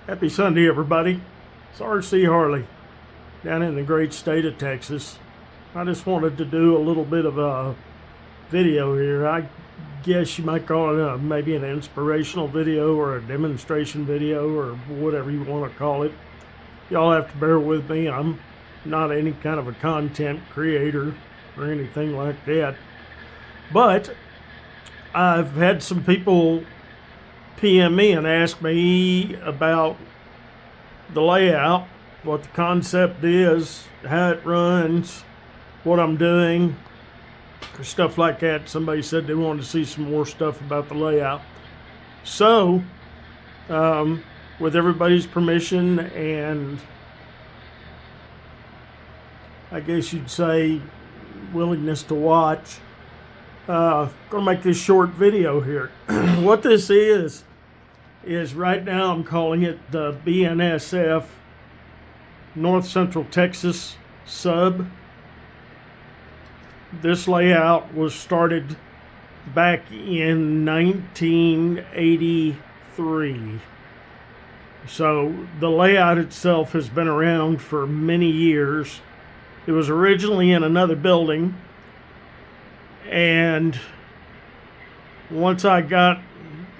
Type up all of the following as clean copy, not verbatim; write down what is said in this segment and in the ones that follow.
Happy Sunday, everybody. It's RC Harley down in the great state of Texas. I just wanted to do a little bit of a video here. I guess you might call it maybe an inspirational video or a demonstration video or whatever you want to call it. Y'all have to bear with me. I'm not any kind of a content creator or anything like that. But I've had some people PM me and ask me about the layout, what the concept is, how it runs, what I'm doing, stuff like that. Somebody said they wanted to see some more stuff about the layout. So, with everybody's permission and I guess you'd say willingness to watch, gonna make this short video here. What this is right now I'm calling it the BNSF North Central Texas sub. This layout was started back in 1983. So the layout itself has been around for many years. It was originally in another building, and once I got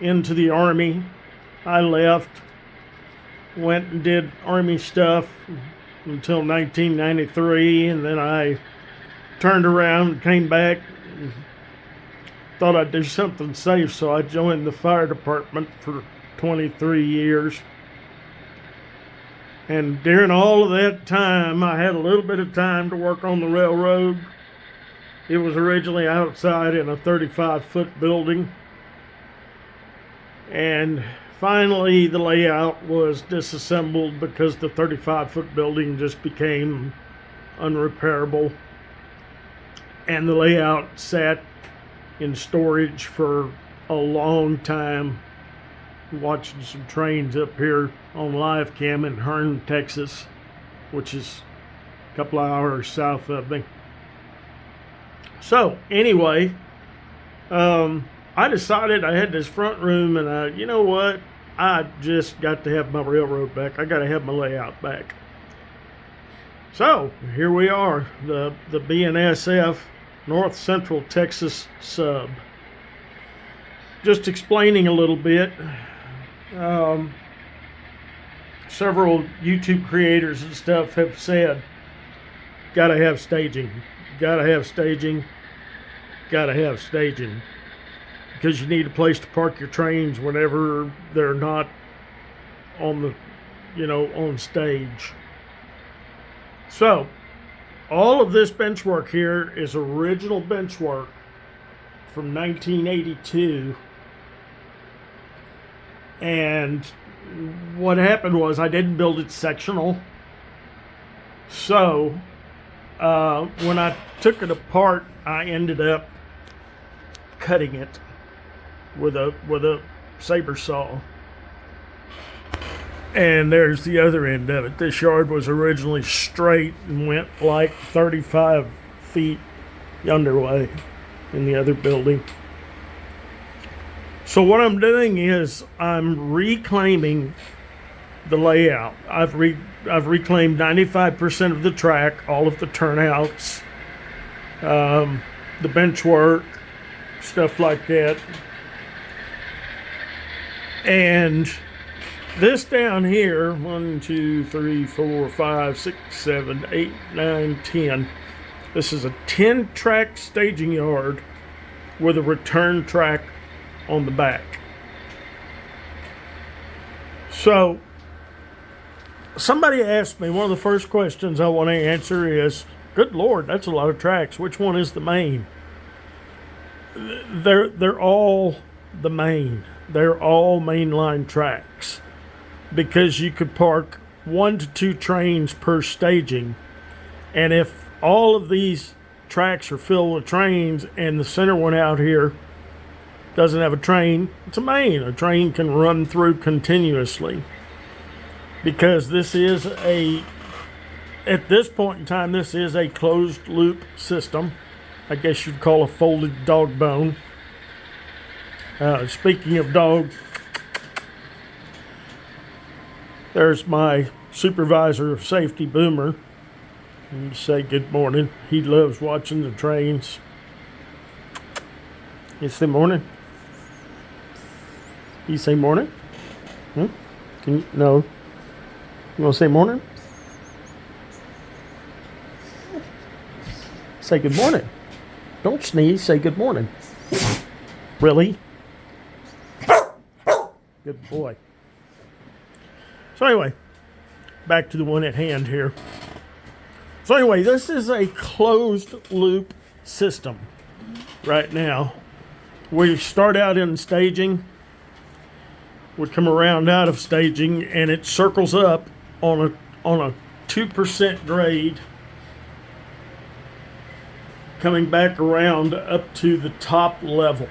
into the Army, I left, went and did Army stuff until 1993, and then I turned around and came back and thought I'd do something safe, so I joined the fire department for 23 years. And during all of that time, I had a little bit of time to work on the railroad. It was originally outside in a 35-foot building. And finally, the layout was disassembled because the 35-foot building just became unrepairable. And the layout sat in storage for a long time. Watching some trains up here on live cam in Hearne, Texas, which is a couple of hours south of me. So anyway, I decided I had this front room, and you know what? I just got to have my railroad back. I got to have my layout back. So here we are, the BNSF North Central Texas sub. Just explaining a little bit. Several YouTube creators and stuff have said, gotta have staging, gotta have staging, gotta have staging, because you need a place to park your trains whenever they're not on the, on stage. So, all of this bench work here is original bench work from 1982. And what happened was I didn't build it sectional. So when I took it apart, I ended up cutting it with a saber saw. And there's the other end of it. This yard was originally straight and went like 35 feet yonder way in the other building. So what I'm doing is I'm reclaiming the layout. I've reclaimed 95% of the track, all of the turnouts, the bench work, stuff like that. And this down here, 1, 2, 3, 4, 5, 6, 7, 8, 9, 10. This is a 10-track staging yard with a return track on the back. So somebody asked me, one of the first questions I want to answer is, good Lord, that's a lot of tracks. Which one is the main? They're all the main. They're all mainline tracks, because you could park 1 to 2 trains per staging. And if all of these tracks are filled with trains and the center one out here doesn't have a train, it's a main. A train can run through continuously, because this is at this point in time, this is a closed loop system. I guess you'd call a folded dog bone. Speaking of dogs, There's my supervisor of safety, Boomer. You say good morning. He loves watching the trains. You say morning? You say morning? Hmm? Can you? No. You want to say morning? Say good morning. Don't sneeze. Say good morning. Really? Good boy. So anyway, back to the one at hand here. So anyway, this is a closed loop system right now. We start out in staging, we come around out of staging, and it circles up on a 2% grade, coming back around up to the top level.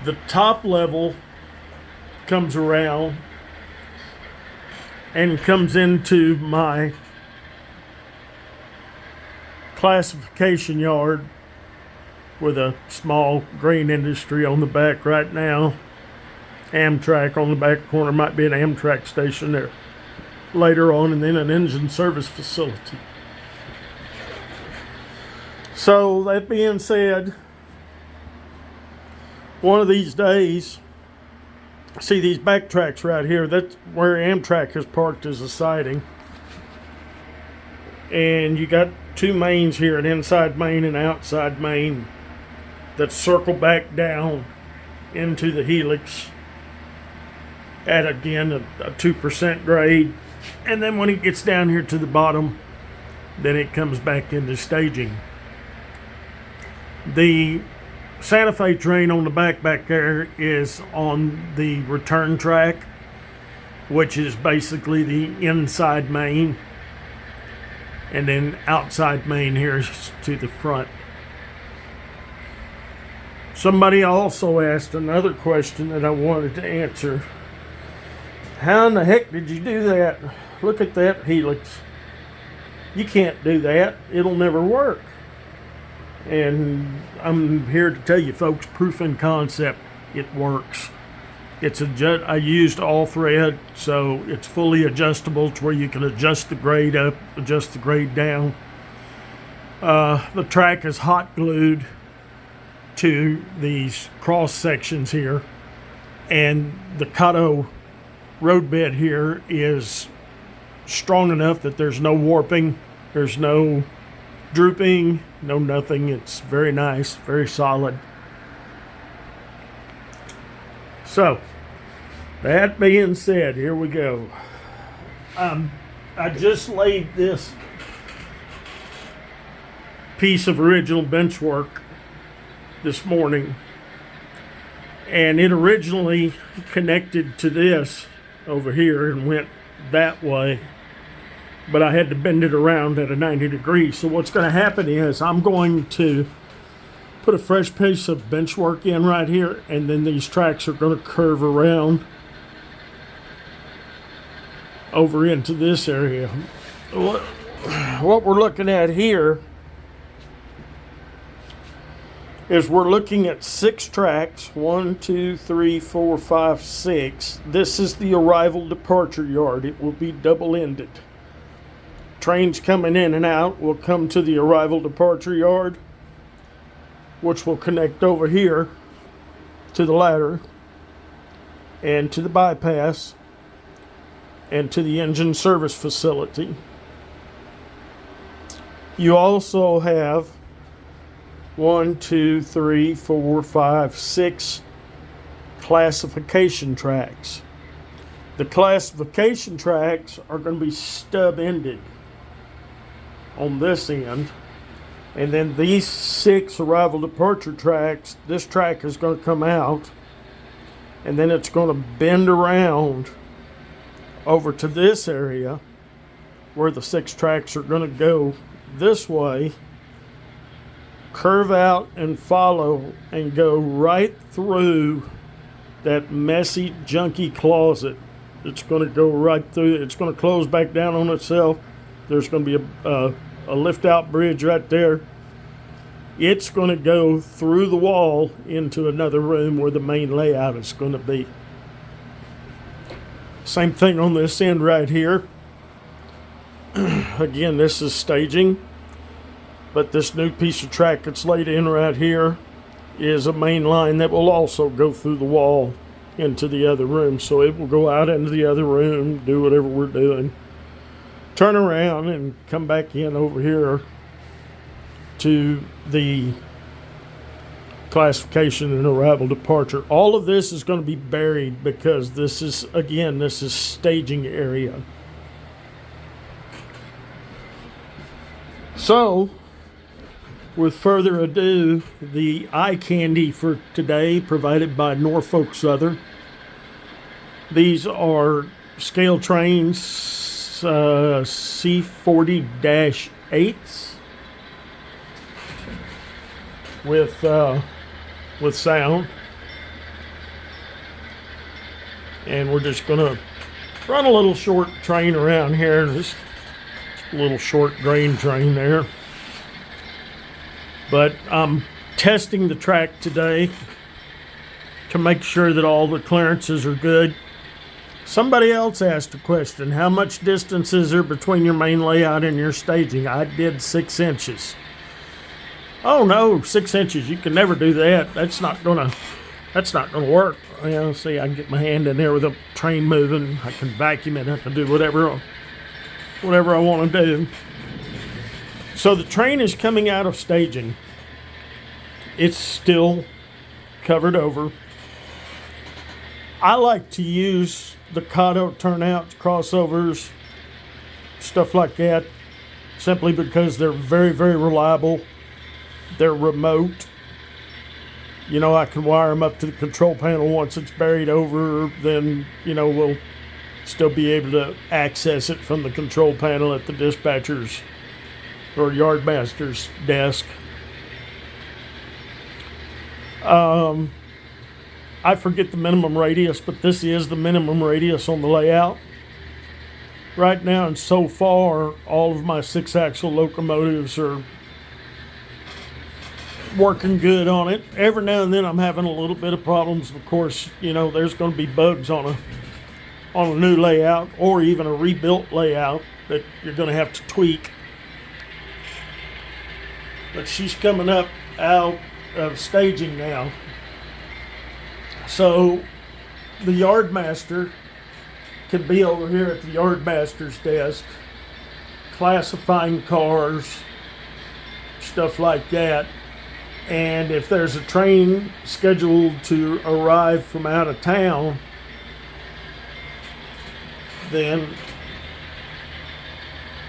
The top level comes around and comes into my classification yard with a small grain industry on the back right now. Amtrak on the back corner, might be an Amtrak station there later on, and then an engine service facility. So that being said, one of these days, see these back tracks right here, that's where Amtrak is parked as a siding. And you got two mains here, an inside main and outside main, that circle back down into the helix at, again, a 2% grade. And then when it gets down here to the bottom, then it comes back into staging. The Santa Fe train on the back there is on the return track, which is basically the inside main, and then outside main here is to the front. Somebody also asked another question that I wanted to answer. How in the heck did you do that? Look at that helix. You can't do that. It'll never work. And I'm here to tell you folks, proof in concept, it works. I used all thread, so it's fully adjustable to where you can adjust the grade up, adjust the grade down. The track is hot glued to these cross sections here, and the Kato roadbed here is strong enough that there's no warping, there's no drooping, no nothing. It's very nice, very solid. So that being said, here we go. I just laid this piece of original bench work this morning, and it originally connected to this over here and went that way, but I had to bend it around at a 90 degrees. So what's going to happen is I'm going to put a fresh piece of bench work in right here, and then these tracks are going to curve around over into this area. What we're looking at here is we're looking at 6 tracks, 1, 2, 3, 4, 5, 6. This is the arrival departure yard. It will be double-ended. Trains coming in and out will come to the arrival departure yard, which will connect over here to the ladder and to the bypass and to the engine service facility. You also have 1, 2, 3, 4, 5, 6 classification tracks. The classification tracks are going to be stub-ended on this end, and then these 6 arrival departure tracks, this track is going to come out, and then it's going to bend around over to this area where the 6 tracks are going to go this way, curve out and follow, and go right through that messy, junky closet. It's going to go right through. It's going to close back down on itself. There's going to be a lift-out bridge right there. It's going to go through the wall into another room where the main layout is going to be. Same thing on this end right here. Again, this is staging, but this new piece of track that's laid in right here is a main line that will also go through the wall into the other room. So it will go out into the other room, do whatever we're doing, turn around and come back in over here to the classification and arrival departure. All of this is going to be buried because this is, again, this is staging area. So, with further ado, the eye candy for today provided by Norfolk Southern. These are scale trains, C40-8s with sound, and we're just gonna run a little short train around here. This little short grain train there, but I'm testing the track today to make sure that all the clearances are good. Somebody else asked a question: how much distance is there between your main layout and your staging? I did 6 inches. Oh no, 6 inches, you can never do that. That's not gonna work. You know, see, I can get my hand in there with a train moving, I can vacuum it, I can do whatever I want to do. So the train is coming out of staging. It's still covered over. I like to use the Kato turnouts, crossovers, stuff like that, simply because they're very, very reliable. They're remote. You know, I can wire them up to the control panel once it's buried over, then, you know, we'll still be able to access it from the control panel at the dispatcher's or yardmaster's desk. I forget the minimum radius, but this is the minimum radius on the layout. Right now, and so far, all of my 6-axle locomotives are working good on it. Every now and then I'm having a little bit of problems. Of course, you know, there's going to be bugs on a new layout or even a rebuilt layout that you're going to have to tweak. But she's coming up out of staging now. So the yardmaster could be over here at the yardmaster's desk, classifying cars, stuff like that. And if there's a train scheduled to arrive from out of town, then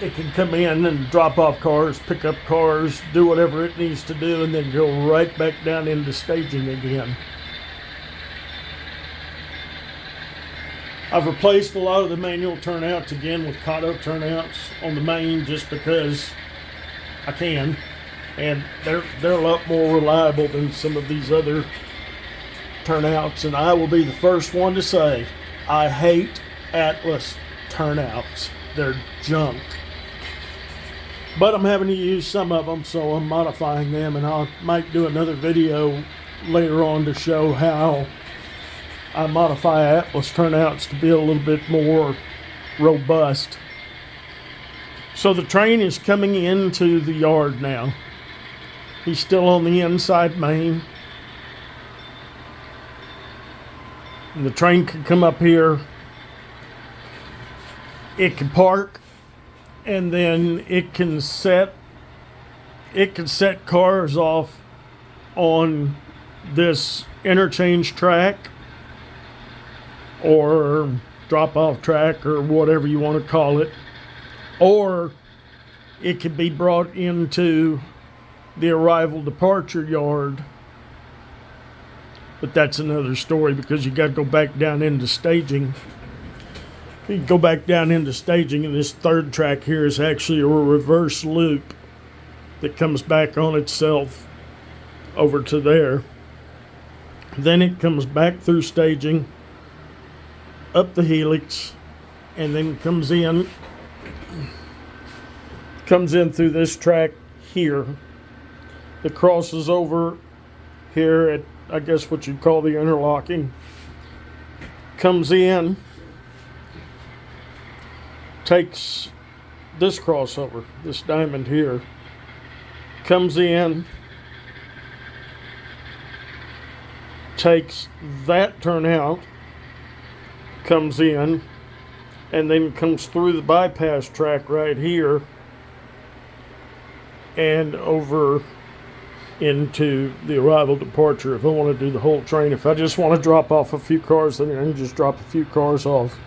it can come in and drop off cars, pick up cars, do whatever it needs to do, and then go right back down into staging again. I've replaced a lot of the manual turnouts again with Kato turnouts on the main just because I can. And they're a lot more reliable than some of these other turnouts. And I will be the first one to say, I hate Atlas turnouts. They're junk. But I'm having to use some of them, so I'm modifying them. And I might do another video later on to show how I modify Atlas turnouts to be a little bit more robust. So the train is coming into the yard now. He's still on the inside main. And the train can come up here. It can park, and then it can set cars off on this interchange track or drop-off track or whatever you want to call it. Or it can be brought into the arrival departure yard, but that's another story because you got to go back down into staging. You go back down into staging, and this third track here is actually a reverse loop that comes back on itself over to there. Then it comes back through staging, up the helix, and then comes in through this track here. It crosses over here at, I guess, what you'd call the interlocking. Comes in takes this crossover, this diamond here, comes in, takes that turnout, comes in, and then comes through the bypass track right here and over into the arrival departure. If I want to do the whole train, if I just want to drop off a few cars, then I can just drop a few cars off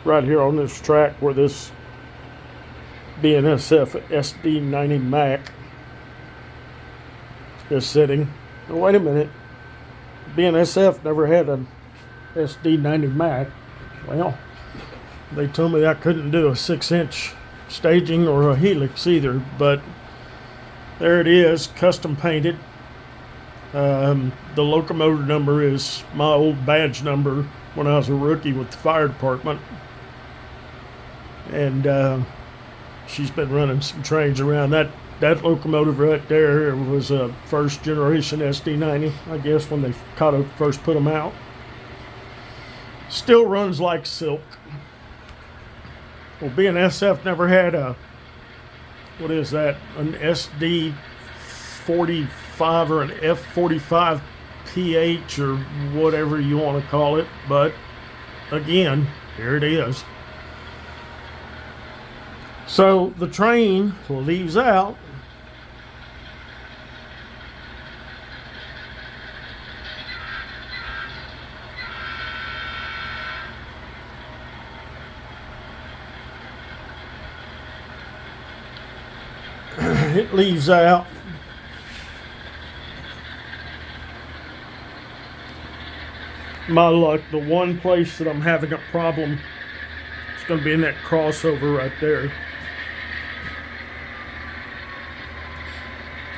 right here on this track where this BNSF SD90 Mac is sitting. Oh, wait a minute. BNSF never had an SD90 Mac. Well, they told me I couldn't do a 6-inch staging or a helix either, but there it is, custom painted. The locomotive number is my old badge number when I was a rookie with the fire department. And she's been running some trains around. That locomotive right there was a first generation SD90, I guess, when they first put them out. Still runs like silk. Well, BNSF never had a, what is that, an SD 45 or an F45 PH or whatever you want to call it, but again, here it is. So the train leaves out. It leaves out. My luck, the one place that I'm having a problem is going to be in that crossover right there.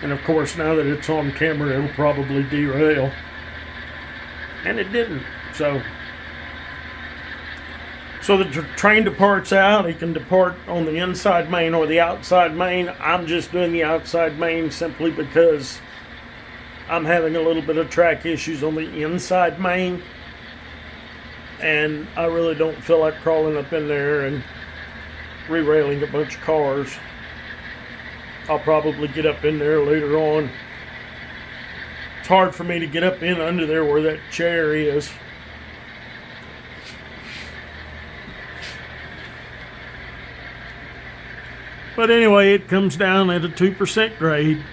And of course, now that it's on camera, it'll probably derail. And it didn't. So the train departs out. He can depart on the inside main or the outside main. I'm just doing the outside main simply because I'm having a little bit of track issues on the inside main. And I really don't feel like crawling up in there and re-railing a bunch of cars. I'll probably get up in there later on. It's hard for me to get up in under there where that chair is. But anyway, it comes down at a 2% grade.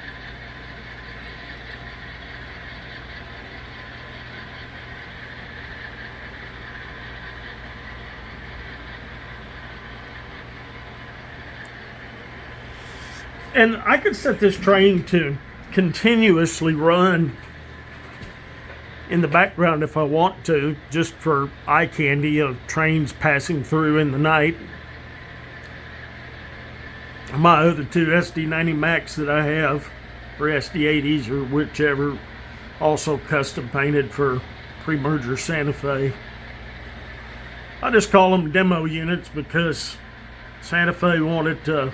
And I could set this train to continuously run in the background if I want to, just for eye candy of trains passing through in the night. My other two SD90 Macs that I have, or SD80s or whichever, also custom painted for pre-merger Santa Fe. I just call them demo units because Santa Fe wanted to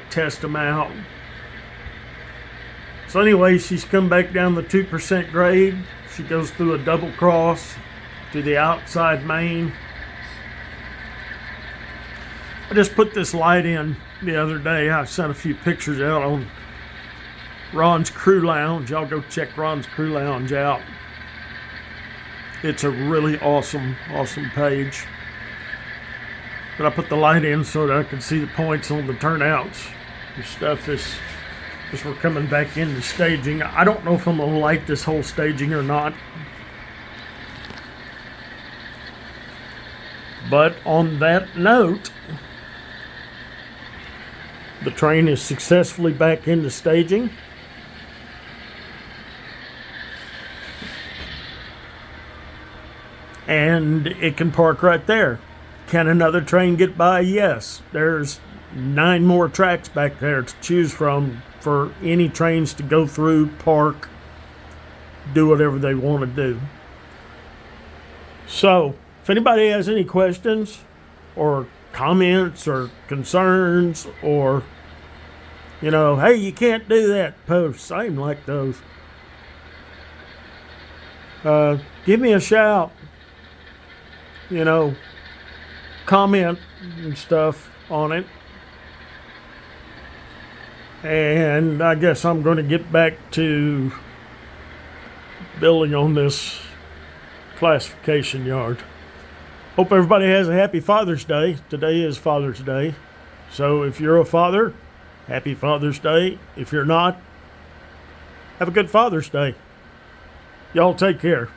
test them out. So anyway, she's come back down the 2% grade. She goes through a double cross to the outside main. I just put this light in the other day. I sent a few pictures out on Ron's Crew Lounge. Y'all go check Ron's Crew Lounge out. It's a really awesome page. But I put the light in so that I could see the points on the turnouts and stuff as we're coming back into staging. I don't know if I'm going to like this whole staging or not. But on that note, the train is successfully back into staging. And it can park right there. Can another train get by? Yes. There's 9 more tracks back there to choose from for any trains to go through, park, do whatever they want to do. So, if anybody has any questions or comments or concerns or, hey, you can't do that posts, I even like those. Give me a shout. comment and stuff on it. And I guess I'm going to get back to building on this classification yard. Hope everybody has a happy Father's Day. Today is Father's Day. So if you're a father, happy Father's Day. If you're not, have a good Father's Day. Y'all take care.